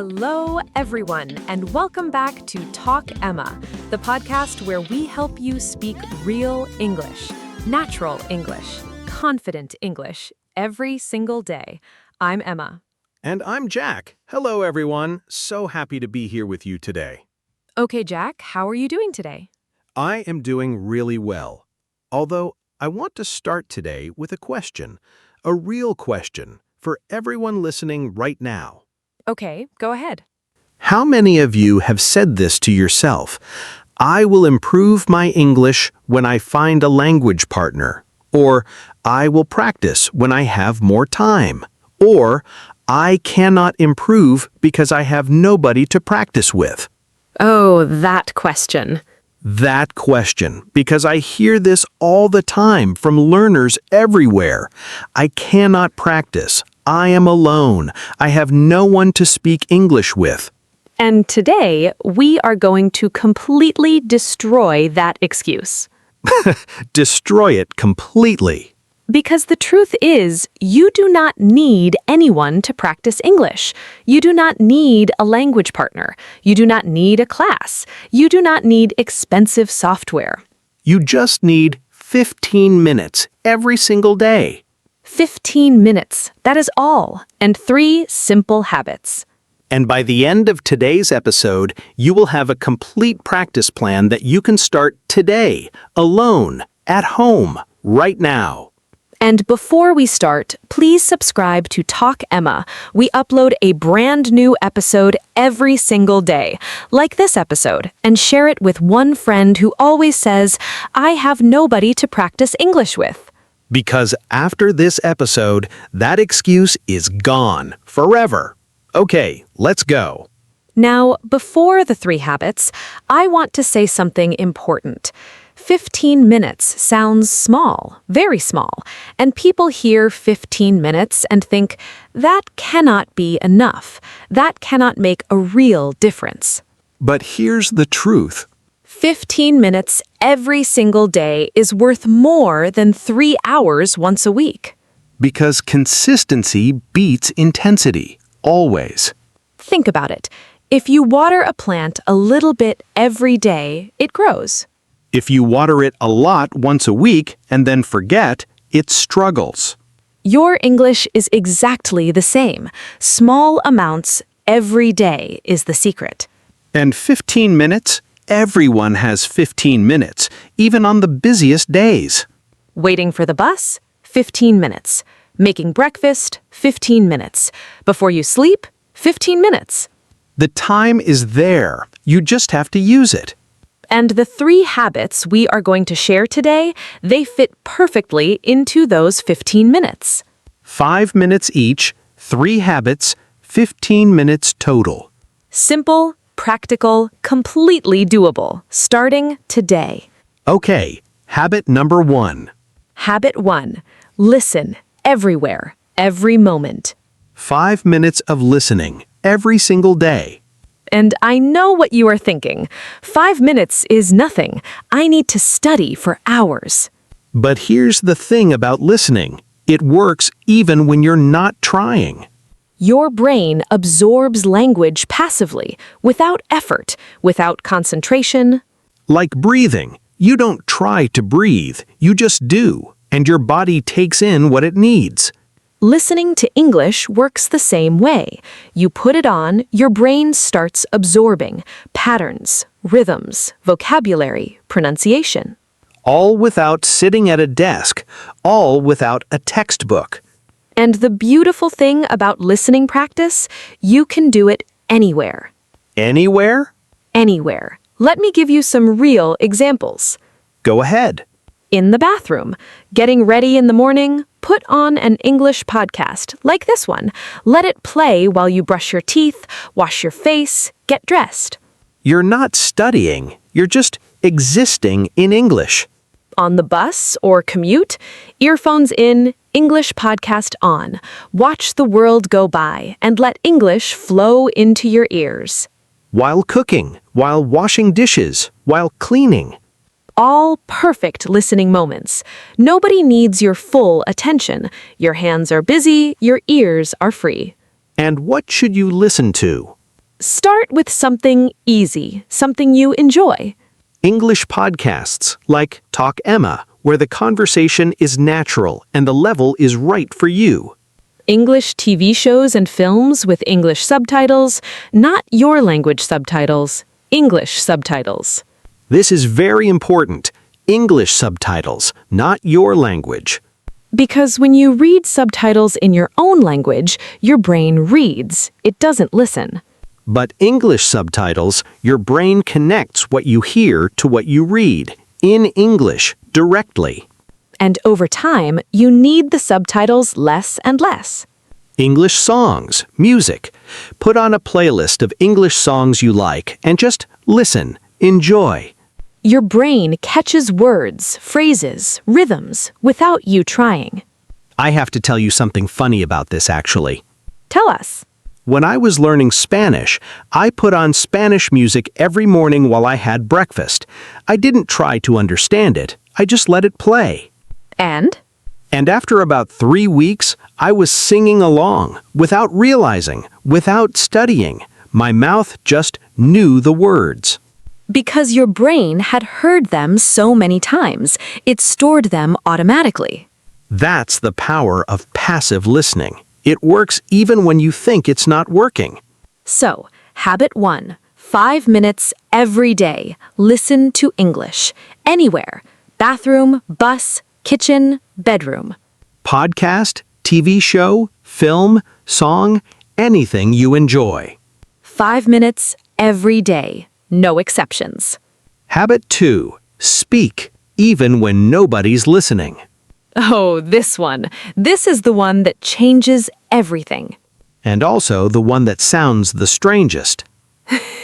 Hello, everyone, and welcome back to Talk Emma, the podcast where we help you speak real English, natural English, confident English, every single day. I'm Emma. And I'm Jack. Hello, everyone. So happy to be here with you today. Okay, Jack, how are you doing today? I am doing really well. Although, I want to start today with a question, a real question, for everyone listening right now. Okay, go ahead. How many of you have said this to yourself? I will improve my English when I find a language partner. Or, I will practice when I have more time. Or, I cannot improve because I have nobody to practice with. Oh, that question. That question, because I hear this all the time from learners everywhere. I cannot practice. I am alone. I have no one to speak English with. And today, we are going to completely destroy that excuse. Destroy it completely. Because the truth is, you do not need anyone to practice English. You do not need a language partner. You do not need a class. You do not need expensive software. You just need 15 minutes every single day. 15 minutes, that is all, and 3 simple habits. And by the end of today's episode, you will have a complete practice plan that you can start today, alone, at home, right now. And before we start, please subscribe to Talk Emma. We upload a brand new episode every single day, like this episode, and share it with one friend who always says, I have nobody to practice English with. Because after this episode, that excuse is gone forever. Okay, let's go. Now, before the 3 habits, I want to say something important. 15 minutes sounds small, very small, and people hear 15 minutes and think, that cannot be enough. That cannot make a real difference. But here's the truth. 15 minutes every single day is worth more than 3 hours once a week. Because consistency beats intensity, always. Think about it. If you water a plant a little bit every day, it grows. If you water it a lot once a week and then forget, it struggles. Your English is exactly the same. Small amounts every day is the secret. And 15 minutes? Everyone has 15 minutes, even on the busiest days. Waiting for the bus? 15 minutes. Making breakfast? 15 minutes. Before you sleep? 15 minutes. The time is there. You just have to use it. And the 3 habits we are going to share today, they fit perfectly into those 15 minutes. 5 minutes each, 3 habits, 15 minutes total. Simple, practical, completely doable, starting today. Okay, habit number 1. Habit 1. Listen everywhere, every moment. 5 minutes of listening every single day. And I know what you are thinking. 5 minutes is nothing. I need to study for hours. But here's the thing about listening. It works even when you're not trying. Your brain absorbs language passively, without effort, without concentration. Like breathing. You don't try to breathe, you just do, and your body takes in what it needs. Listening to English works the same way. You put it on, your brain starts absorbing patterns, rhythms, vocabulary, pronunciation. All without sitting at a desk, all without a textbook. And the beautiful thing about listening practice, you can do it anywhere. Anywhere? Anywhere. Let me give you some real examples. Go ahead. In the bathroom, getting ready in the morning, put on an English podcast like this one. Let it play while you brush your teeth, wash your face, get dressed. You're not studying, you're just existing in English. On the bus or commute, earphones in, English podcast on. Watch the world go by and let English flow into your ears. While cooking, while washing dishes, while cleaning. All perfect listening moments. Nobody needs your full attention. Your hands are busy, your ears are free. And what should you listen to? Start with something easy, something you enjoy. English podcasts like Talk Emma, where the conversation is natural and the level is right for you. English TV shows and films with English subtitles, not your language subtitles, English subtitles. This is very important. English subtitles, not your language. Because when you read subtitles in your own language, your brain reads, it doesn't listen. But English subtitles, your brain connects what you hear to what you read, in English, directly. And over time, you need the subtitles less and less. English songs, music. Put on a playlist of English songs you like and just listen, enjoy. Your brain catches words, phrases, rhythms without you trying. I have to tell you something funny about this, actually. Tell us. When I was learning Spanish, I put on Spanish music every morning while I had breakfast. I didn't try to understand it, I just let it play. And? And after about 3 weeks, I was singing along, without realizing, without studying. My mouth just knew the words. Because your brain had heard them so many times, it stored them automatically. That's the power of passive listening. It works even when you think it's not working. So, habit 1, 5 minutes every day. Listen to English. Anywhere. Bathroom, bus, kitchen, bedroom. Podcast, TV show, film, song, anything you enjoy. 5 minutes every day. No exceptions. Habit 2. Speak, even when nobody's listening. Oh, this one. This is the one that changes everything. And also the one that sounds the strangest.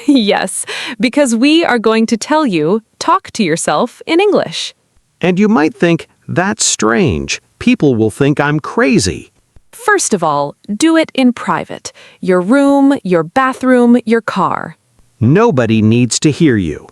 Yes, because we are going to tell you, talk to yourself in English. And you might think, that's strange. People will think I'm crazy. First of all, do it in private. Your room, your bathroom, your car. Nobody needs to hear you.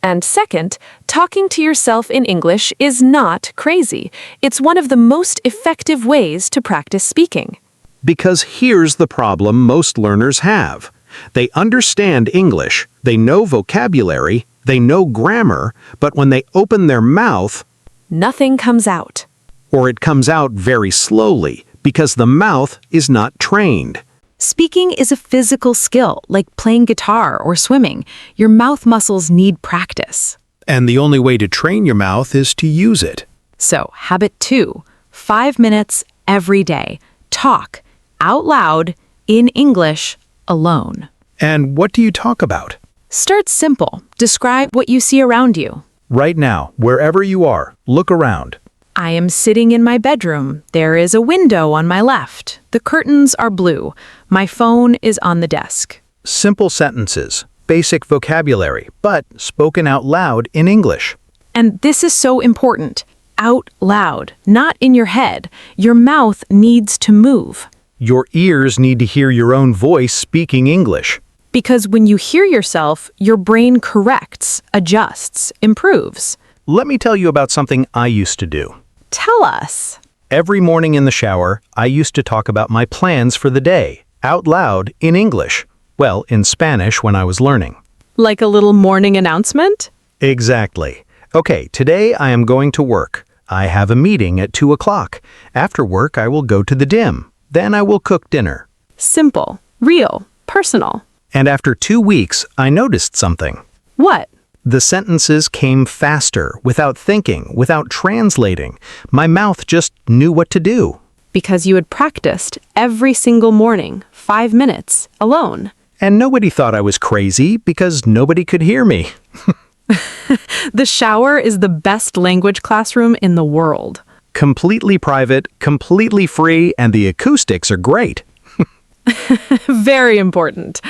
And second, talking to yourself in English is not crazy. It's one of the most effective ways to practice speaking. Because here's the problem most learners have. They understand English, they know vocabulary, they know grammar, but when they open their mouth, Nothing comes out. or it comes out very slowly, because the mouth is not trained. Speaking is a physical skill, like playing guitar or swimming. Your mouth muscles need practice. And the only way to train your mouth is to use it. So, habit 2, 5 minutes every day. Talk out loud in English alone. And what do you talk about? Start simple. Describe what you see around you. Right now, wherever you are, look around. I am sitting in my bedroom. There is a window on my left. The curtains are blue. My phone is on the desk. Simple sentences, basic vocabulary, but spoken out loud in English. And this is so important. Out loud, not in your head. Your mouth needs to move. Your ears need to hear your own voice speaking English. Because when you hear yourself, your brain corrects, adjusts, improves. Let me tell you about something I used to do. Tell us. Every morning in the shower, I used to talk about my plans for the day, out loud in English. Well, in Spanish when I was learning. Like a little morning announcement? Exactly. Okay, today I am going to work. I have a meeting at 2 o'clock. After work, I will go to the gym. Then I will cook dinner. Simple, real, personal. And after 2 weeks, I noticed something. What? The sentences came faster, without thinking, without translating. My mouth just knew what to do. Because you had practiced every single morning, 5 minutes, alone. And nobody thought I was crazy because nobody could hear me. The shower is the best language classroom in the world. Completely private, completely free, and the acoustics are great. Very important.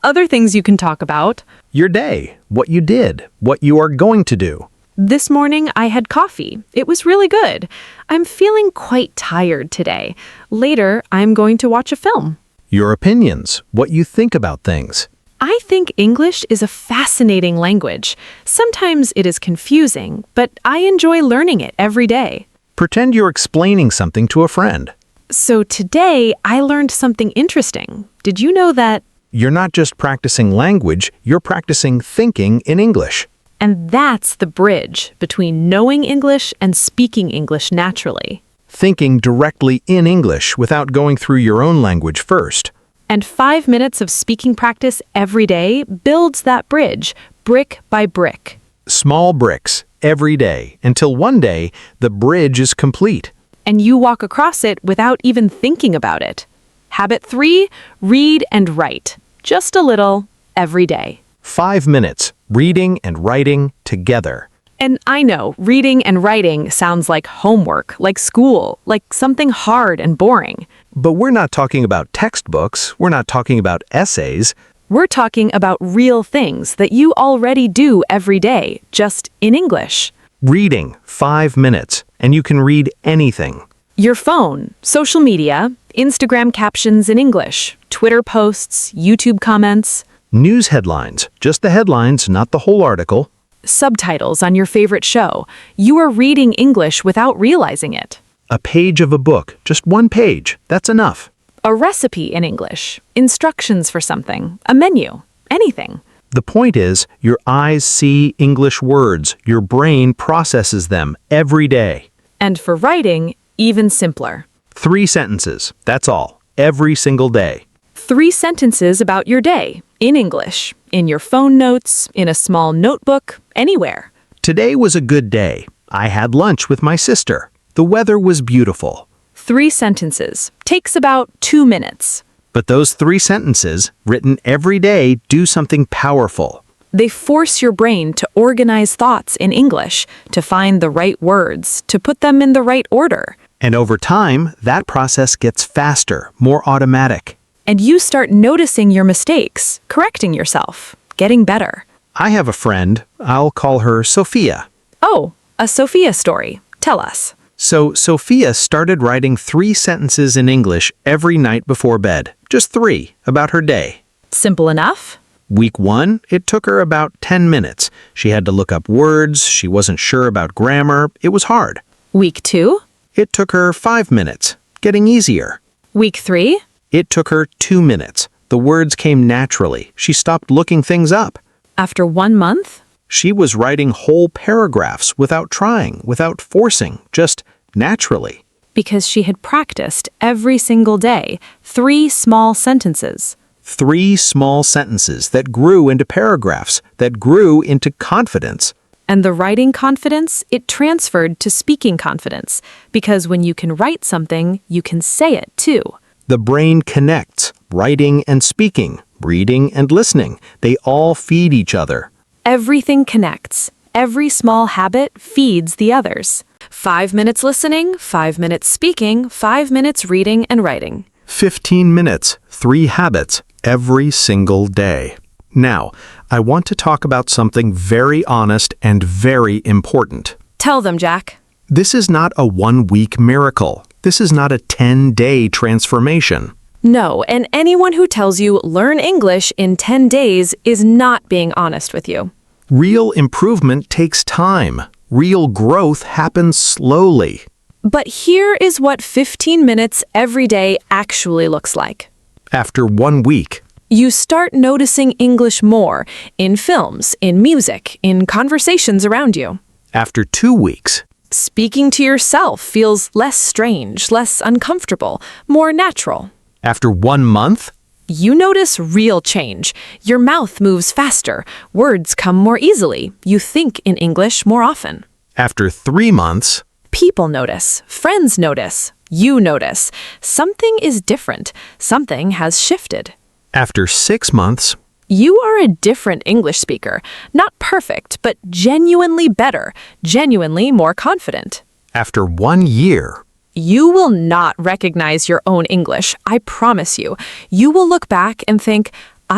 Other things you can talk about. Your day, what you did, what you are going to do. This morning I had coffee. It was really good. I'm feeling quite tired today. Later, I'm going to watch a film. Your opinions, what you think about things. I think English is a fascinating language. Sometimes it is confusing, but I enjoy learning it every day. Pretend you're explaining something to a friend. So today I learned something interesting. Did you know that You're not just practicing language, you're practicing thinking in English. And that's the bridge between knowing English and speaking English naturally. Thinking directly in English without going through your own language first. And 5 minutes of speaking practice every day builds that bridge, brick by brick. Small bricks, every day, until one day, the bridge is complete. And you walk across it without even thinking about it. Habit 3, read and write. Just a little, every day. 5 minutes, reading and writing together. And I know, reading and writing sounds like homework, like school, like something hard and boring. But we're not talking about textbooks, we're not talking about essays. We're talking about real things that you already do every day, just in English. Reading, 5 minutes, and you can read anything. Your phone, social media, Instagram captions in English, Twitter posts, YouTube comments, News headlines, just the headlines, not the whole article. subtitles on your favorite show. You are reading English without realizing it. A page of a book, just one page, that's enough. A recipe in English, instructions for something, a menu, anything. The point is, your eyes see English words, your brain processes them every day. And for writing, even simpler. 3 sentences, that's all, every single day. 3 sentences about your day, in English, in your phone notes, in a small notebook, anywhere. Today was a good day. I had lunch with my sister. The weather was beautiful. 3 sentences, takes about 2 minutes. But those 3 sentences, written every day, do something powerful. They force your brain to organize thoughts in English, to find the right words, to put them in the right order. And over time, that process gets faster, more automatic. And you start noticing your mistakes, correcting yourself, getting better. I have a friend, I'll call her Sophia. Oh, a Sophia story. Tell us. So Sophia started writing 3 sentences in English every night before bed. Just 3, about her day. Simple enough? Week 1, it took her about 10 minutes. She had to look up words, she wasn't sure about grammar, it was hard. Week 2? It took her 5 minutes, getting easier. Week 3? It took her 2 minutes. The words came naturally. She stopped looking things up. After 1 month? She was writing whole paragraphs without trying, without forcing, just naturally. Because she had practiced every single day 3 small sentences. 3 small sentences that grew into paragraphs, that grew into confidence. And the writing confidence, it transferred to speaking confidence. Because when you can write something, you can say it too. The brain connects, writing and speaking, reading and listening. They all feed each other. Everything connects. Every small habit feeds the others. 5 minutes listening, 5 minutes speaking, 5 minutes reading and writing. 15 minutes, 3 habits, every single day. Now, I want to talk about something very honest and very important. Tell them, Jack. This is not a 1-week miracle. This is not a 10-day transformation. No, and anyone who tells you learn English in 10 days is not being honest with you. Real improvement takes time. Real growth happens slowly. But here is what 15 minutes every day actually looks like. After 1 week, You start noticing English more in films, in music, in conversations around you. after 2 weeks, Speaking to yourself feels less strange, less uncomfortable, more natural. after 1 month, You notice real change. Your mouth moves faster. Words come more easily. You think in English more often. after 3 months, People notice. Friends notice. You notice. Something is different. Something has shifted. after 6 months, You are a different English speaker. Not perfect, but genuinely better. Genuinely more confident. after 1 year, You will not recognize your own English, I promise you. You will look back and think,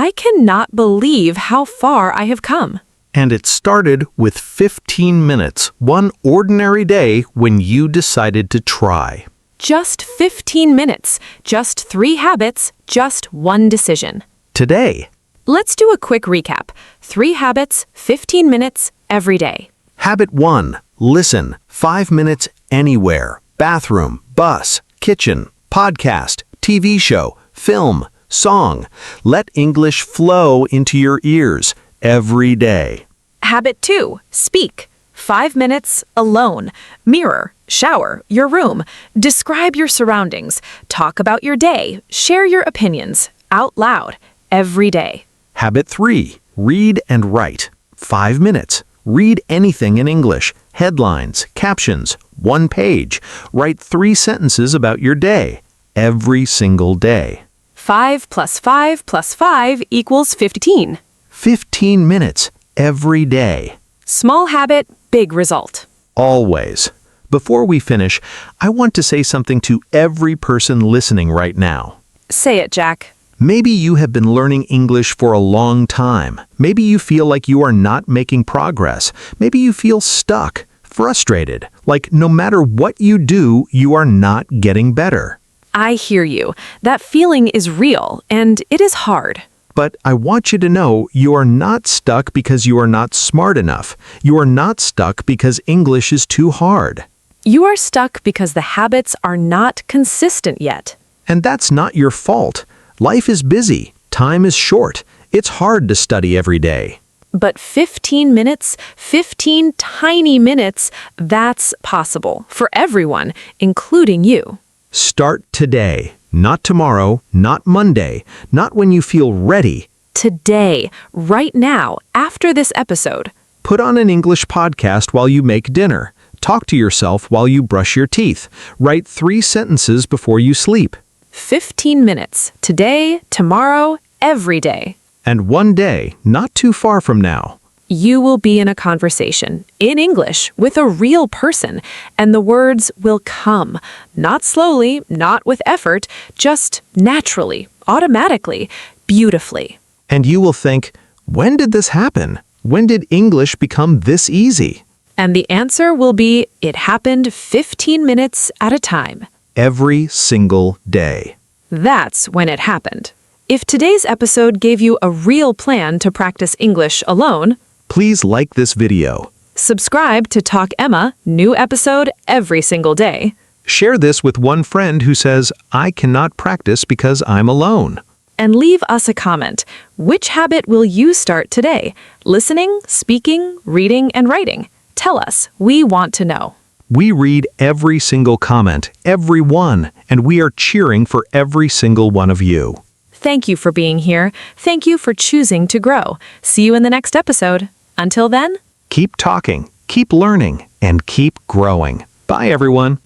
I cannot believe how far I have come. and it started with 15 minutes, one ordinary day when you decided to try. Just 15 minutes, just 3 habits, just 1 decision. Today, Let's do a quick recap. 3 habits, 15 minutes, every day. habit 1, listen, 5 minutes anywhere. Bathroom, bus, kitchen, podcast, TV show, film. song. Let English flow into your ears every day. Habit 2. Speak. 5 minutes alone. Mirror, shower, your room. Describe your surroundings. Talk about your day. Share your opinions out loud every day. Habit 3. Read and write. 5 minutes. Read anything in English. Headlines, captions, 1 page. Write 3 sentences about your day. Every single day. 5 plus 5 plus 5 equals 15. 15 minutes every day. Small habit, big result. Always. Before we finish, I want to say something to every person listening right now. Say it, Jack. Maybe you have been learning English for a long time. Maybe you feel like you are not making progress. Maybe you feel stuck, frustrated, like no matter what you do, you are not getting better. I hear you. That feeling is real, and it is hard. But I want you to know you are not stuck because you are not smart enough. You are not stuck because English is too hard. You are stuck because the habits are not consistent yet. And that's not your fault. Life is busy. Time is short. It's hard to study every day. But 15 minutes, 15 tiny minutes, that's possible for everyone, including you. Start today, not tomorrow, not Monday, not when you feel ready. Today, right now, after this episode. Put on an English podcast while you make dinner. Talk to yourself while you brush your teeth. Write 3 sentences before you sleep. 15 minutes, today, tomorrow, every day. And one day, not too far from now, You will be in a conversation, in English, with a real person, and the words will come. Not slowly, not with effort, just naturally, automatically, beautifully. and you will think, when did this happen? When did English become this easy? And the answer will be, it happened 15 minutes at a time. Every single day. That's when it happened. If today's episode gave you a real plan to practice English alone, Please like this video. subscribe to Talk Emma, new episode every single day. Share this with one friend who says, I cannot practice because I'm alone. And leave us a comment. Which habit will you start today? Listening, speaking, reading, and writing. Tell us. We want to know. We read every single comment, every one, and we are cheering for every single one of you. Thank you for being here. Thank you for choosing to grow. See you in the next episode. Until then, Keep talking, keep learning, and keep growing. Bye, everyone.